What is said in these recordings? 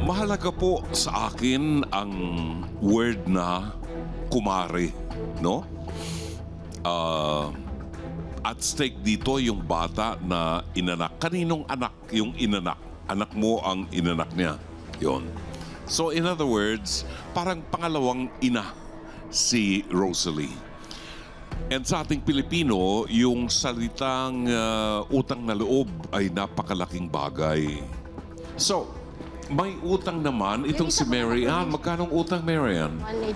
Mahalaga po sa akin ang word na kumare, no? At stake dito yung bata na inanak. Kaninong anak yung inanak? Anak mo ang inanak niya. Yon. So in other words, parang pangalawang ina si Rosalie. And sa ating Pilipino, yung salitang utang na loob ay napakalaking bagay. So, may utang naman itong si Mary Ann. Magkano utang, Mary Ann? 1.8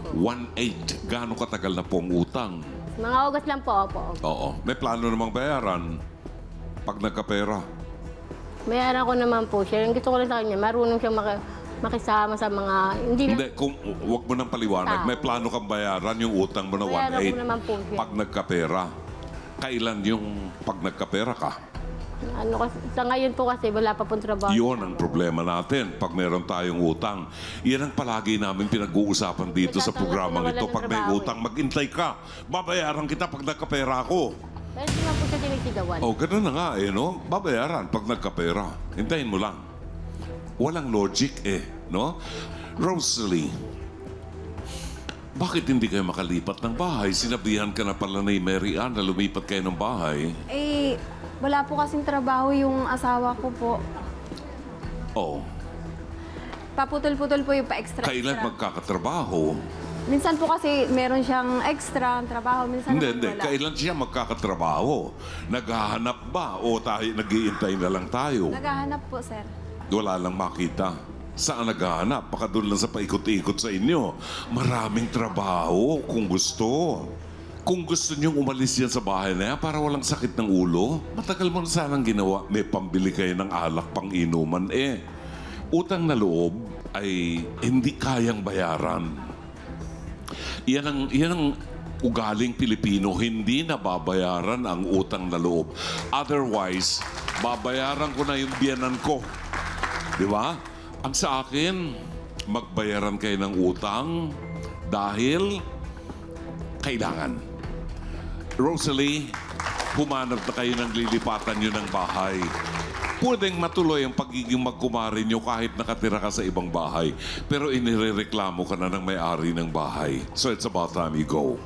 po. 1.8. Gaano katagal na pong utang? Mga August lang po, opo. Oo. May plano namang bayaran pag nagkapera. Bayaran ko naman po siya. Yung gusto ko lang sa kanya, marunong siyang makisama sa mga... Hindi, kung wag mo nang paliwanag, may plano kang bayaran yung utang mo na Bayaran ko 1.8 naman po siya. pag nagkapera. Kailan yung pag nagkapera ka? Ano, sa ngayon po kasi wala pa pong trabaho. Yun ang problema natin pag meron tayong utang. Yan ang palagi namin pinag-uusapan dito sa programang ito. Pag may utang, maghintay ka. Babayaran kita pag nagkapera ako. Pero hindi naman po siya sinisigawan. Oh, ganun na nga eh, no? Babayaran pag nagkapera. Hintayin mo lang. Walang logic eh, no? Rosalie, bakit hindi kayo makalipat ng bahay? Sinabihan ka na pala ni Mary Ann na lumipat kayo ng bahay. Eh, wala po kasing trabaho yung asawa ko po. Oh, Paputol-putol po yung pa-extra. kailan magkakatrabaho? Minsan po kasi meron siyang extra ang trabaho, minsan naman Hindi. wala. Kailan siya magkakatrabaho? Naghahanap ba? O tayo, nag-iintay na lang tayo? Naghahanap po, sir. Wala lang makita. Saan naghahanap? Baka doon lang sa paikot-ikot sa inyo. Maraming trabaho kung gusto. Kung gusto niyong umalis yan sa bahay na yan para walang sakit ng ulo, matagal mo na sanang ginawa. May pambili kayo ng alak pang inuman eh. Utang na loob ay hindi kayang bayaran. Yan ang ugaling Pilipino, hindi na babayaran ang utang na loob. Otherwise, babayaran ko na yung biyanan ko. Di ba? Ang sa akin, magbayaran kayo ng utang dahil kailangan. Rosalie, humanap na kayo ng lilipatan nyo ng bahay. Pwedeng matuloy ang pagiging magkumari nyo kahit nakatira ka sa ibang bahay. Pero inirereklamo ka na ng may-ari ng bahay. So it's about time you go.